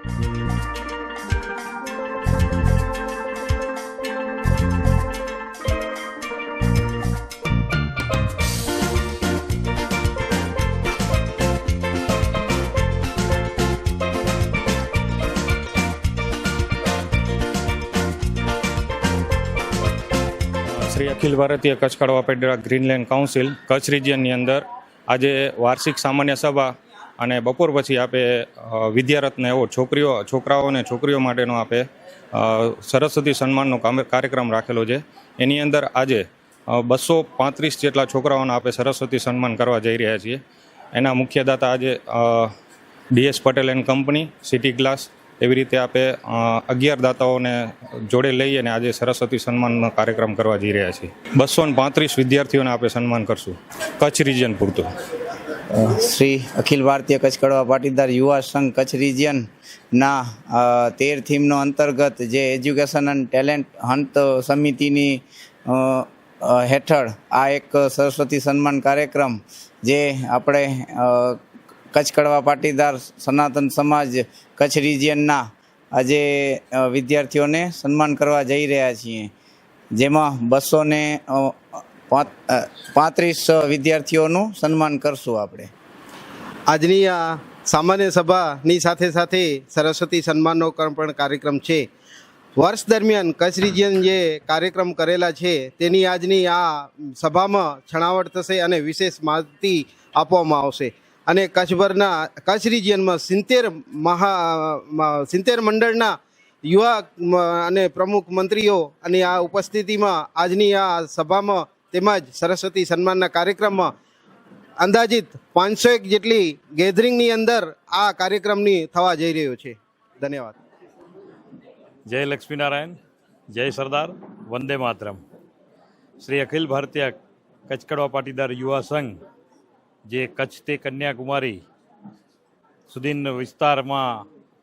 શ્રી અખિલ ભારતીય કચ્છ કડવા pattern Greenland council Kutch રિજિયનની અંદર આજે વાર્ષિક સામાન્ય સભા અને બપોર પછી આપે વિદ્યારત્ન એવોર્ડ છોકરાઓ અને છોકરીઓ માટેનો આપે સરસ્વતી સન્માનનો કાર્યક્રમ રાખેલો છે. એની અંદર આજે 235 જેટલા છોકરાઓને આપે સરસ્વતી સન્માન કરવા જઈ રહ્યા છીએ. એના મુખ્ય દાતા આજે DS Patel and company, city glass, એવી રીતે આપે 11 દાતાઓને જોડે લઈ અને આજે સરસ્વતી સન્માનનો કાર્યક્રમ કરવા જઈ રહ્યા છીએ. 235 વિદ્યાર્થીઓને આપણે સન્માન કરશું કચ્છ રિજિયન પૂરતું. શ્રી અખિલ ભારતીય કચ્છ કડવા પાટીદાર યુવા સંઘ કચ્છ રિજિયનના 13 થીમનો અંતર્ગત જે એજ્યુકેશન એન્ડ ટેલેન્ટ હન્ટ સમિતિની હેઠળ આ એક સરસ્વતી સન્માન કાર્યક્રમ જે આપણે કચ્છ કડવા પાટીદાર સનાતન સમાજ કચ્છ રિજિયનના આજે વિદ્યાર્થીઓને સન્માન કરવા જઈ રહ્યા છીએ, જેમાં 235 વિદ્યાર્થીઓનું સન્માન કરશું આપણે. આજની આ સામાન્ય સભાની સાથે સાથે સરસ્વતી સન્માનનો પણ કાર્યક્રમ છે. વર્ષ દરમિયાન કચ્છ રિજિયન જે કાર્યક્રમ કરેલા છે તેની આજની આ સભામાં છણાવટ થશે અને વિશેષ માહિતી આપવામાં આવશે. અને કચ્છભરના કચ્છ રિજિયનમાં 70 મંડળના યુવા અને પ્રમુખ મંત્રીઓ અને આ ઉપસ્થિતિમાં આજની આ સભામાં તેમજ સરસ્વતી સન્માનના કાર્યક્રમમાં અંદાજિત 501 જેટલી ગેધરિંગની અંદર આ કાર્યક્રમની થવા જઈ રહ્યો છે. ધન્યવાદ. જય લક્ષ્મીનારાયણ, જય સરદાર, વંદે માતરમ. શ્રી અખિલ ભારતીય કચ્છ કડવા પાટીદાર યુવા સંઘ જે કચ્છથી કન્યાકુમારી સુધીના વિસ્તારમાં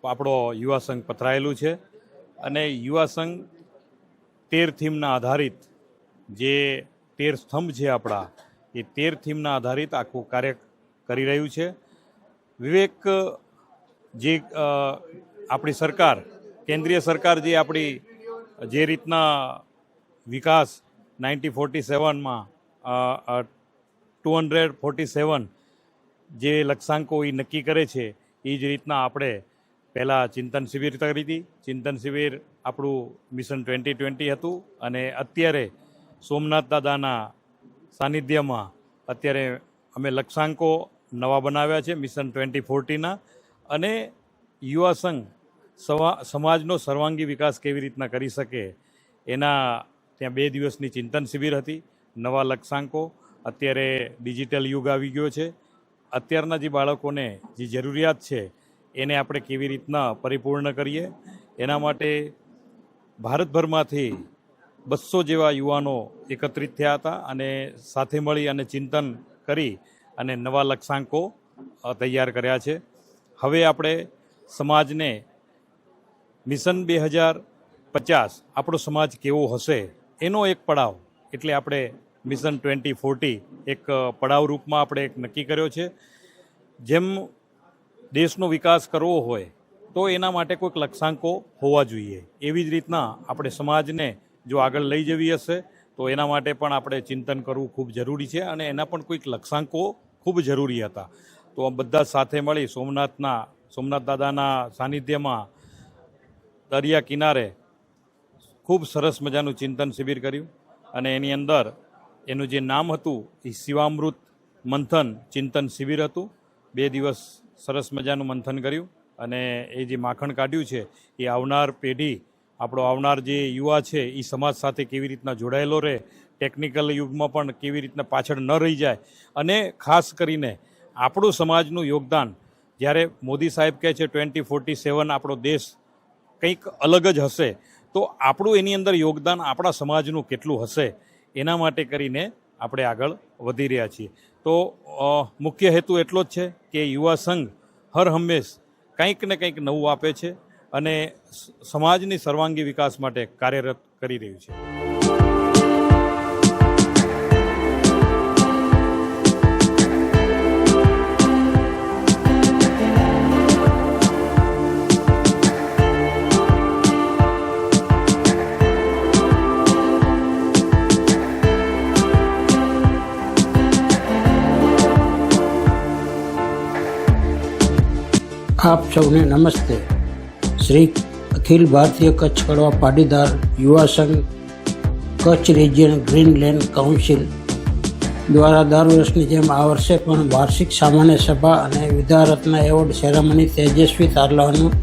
આપણો યુવા સંઘ પથરાયેલું છે અને યુવા સંઘ 13 થીમના આધારિત જે 13 સ્તંભ છે આપણા, એ 13 થીમના આધારિત આખું કાર્ય કરી રહ્યું છે. વિવેક જે આપણી સરકાર, કેન્દ્રીય સરકાર જે આપણી જે રીતના વિકાસ 1947માં 247 જે લક્ષ્યાંકો એ નક્કી કરે છે એ જ રીતના આપણે પહેલાં ચિંતન શિબિર કરી હતી. ચિંતન શિબિર આપણું મિશન 2020 હતું અને અત્યારે સોમનાથ દાદાના સાનિધ્યમાં અત્યારે અમે લક્ષ્યાંકો નવા બનાવ્યા છે મિશન 2040ના. અને યુવા સંઘ સમાજનો સર્વાંગી વિકાસ કેવી રીતના કરી શકે એના ત્યાં 2 દિવસની ચિંતન શિબિર હતી. નવા લક્ષ્યાંકો, અત્યારે ડિજિટલ યુગ આવી ગયો છે, અત્યારના જે બાળકોને જે જરૂરિયાત છે એને આપણે કેવી રીતના પરિપૂર્ણ કરીએ એના માટે ભારતભરમાંથી 200 જેવા યુવાનો એકત્રિત થયા હતા અને સાથે મળી અને ચિંતન કરી અને નવા લક્ષ્યાંકો તૈયાર કર્યા છે. હવે આપણે સમાજને મિશન 2050 આપણો સમાજ કેવો હશે એનો એક પડાવ એટલે આપણે મિશન 2040 એક પડાવ રૂપમાં આપણે એક નક્કી કર્યો છે. જેમ દેશનો વિકાસ કરવો હોય તો એના માટે કોઈક લક્ષ્યાંકો હોવા જોઈએ, એવી જ રીતના આપણે સમાજને જો આગળ લઈ જવી હશે તો એના માટે પણ આપણે ચિંતન કરવું ખૂબ જરૂરી છે અને એના પણ કોઈક લક્ષ્યાંકો ખૂબ જરૂરી હતા. તો બધા સાથે મળી સોમનાથ દાદાના સાનિધ્યમાં દરિયા કિનારે ખૂબ સરસ મજાનું ચિંતન શિબિર કર્યું અને એની અંદર એનું જે નામ હતું એ શિવામૃત મંથન ચિંતન શિબિર હતું. 2 દિવસ સરસ મજાનું મંથન કર્યું અને એ જે માખણ કાઢ્યું છે એ આવનાર પેઢી, આપણો આવનાર જે યુવા છે એ સમાજ સાથે કેવી રીતના જોડાયેલો રહે, ટેકનિકલ યુગમાં પણ કેવી રીતના પાછળ ન રહી જાય અને ખાસ કરીને આપણું સમાજનું યોગદાન, જ્યારે મોદી સાહેબ કહે છે 2047 આપણો દેશ કંઈક અલગ જ હશે, તો આપણું એની અંદર યોગદાન આપણા સમાજનું કેટલું હશે એના માટે કરીને આપણે આગળ વધી રહ્યા છીએ. તો મુખ્ય હેતુ એટલો જ છે કે યુવા સંઘ હર હંમેશ કંઈક ને કંઈક નવું આપે છે અને સમાજની સર્વાંગી વિકાસ માટે કાર્યરત કરી રહ્યું છે. આપ સૌને નમસ્તે. શ્રી અખિલ ભારતીય કચ્છ કડવા પાટીદાર યુવા સંઘ કચ્છ રિજિયન ગ્રીનલેન્ડ કાઉન્સિલ દ્વારા દર વર્ષની જેમ આ વર્ષે પણ વાર્ષિક સામાન્ય સભા અને વિદ્યારત્ન એવોર્ડ સેરેમની તેજસ્વી તારલાનું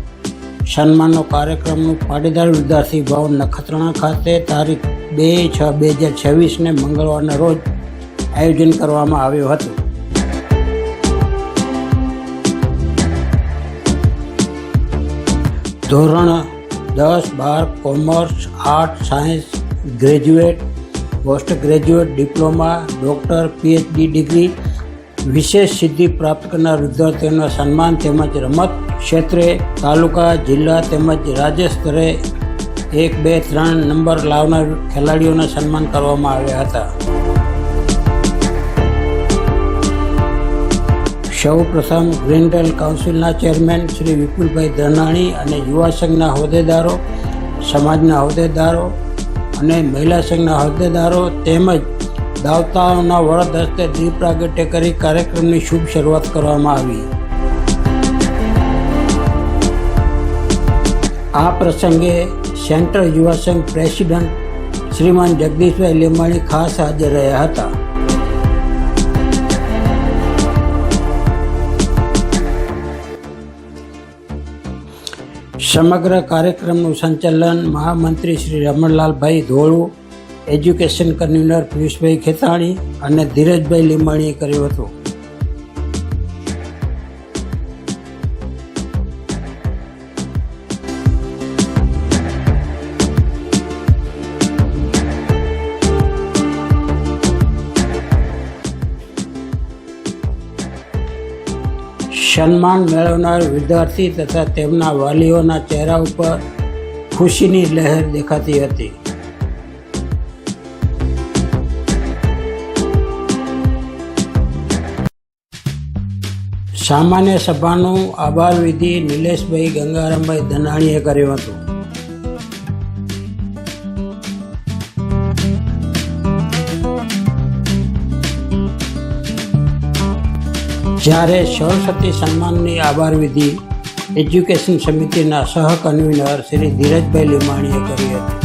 સન્માનનો કાર્યક્રમનું પાટીદાર વિદ્યાર્થી ભવન નખત્રાણા ખાતે તારીખ 2/6/2026 મંગળવારના રોજ આયોજન કરવામાં આવ્યું હતું. ધોરણ 10-12 commerce, art, science, graduate, post graduate, diploma, doctor, PhD degree, વિશેષ સિદ્ધિ પ્રાપ્ત કરનાર વિદ્યાર્થીઓના સન્માન તેમજ રમત ક્ષેત્રે તાલુકા, જિલ્લા તેમજ રાજ્ય સ્તરે 1, 2, 3 નંબર લાવનાર ખેલાડીઓના સન્માન કરવામાં આવ્યા હતા. સૌ પ્રથમ ગ્રીનલેન્ડ કાઉન્સિલના ચેરમેન શ્રી વિપુલભાઈ ધનાણી અને યુવા સંઘના હોદ્દેદારો, સમાજના હોદ્દેદારો અને મહિલા સંઘના હોદ્દેદારો તેમજ દાવતાઓના વરદ હસ્તે દીપ પ્રાગટ્ય કરી કાર્યક્રમની શુભ શરૂઆત કરવામાં આવી. આ પ્રસંગે સેન્ટ્રલ યુવા સંઘ પ્રેસિડન્ટ શ્રીમાન જગદીશભાઈ લીંબાણી ખાસ હાજર રહ્યા હતા. સમગ્ર કાર્યક્રમનું સંચાલન મહામંત્રી શ્રી રમણલાલભાઈ ધોળુ, એજ્યુકેશન કન્વીનર પિયુષભાઈ ખેતાણી અને ધીરજભાઈ લીંબાણીએ કર્યું હતું. સન્માન મેળવનાર વિદ્યાર્થી તથા તેમના વાલીઓના ચહેરા ઉપર ખુશીની લહેર દેખાતી હતી. સામાન્ય સભાનું આભાર વિધિ નિલેશભાઈ ગંગારામભાઈ ધનાણીએ કર્યું હતું. જ્યારે સરસ્વતી સન્માનની આભાર વિધિ એજ્યુકેશન સમિતિના સહ કન્વીનર શ્રી ધીરજભાઈ લીંબાણીએ કરી હતી.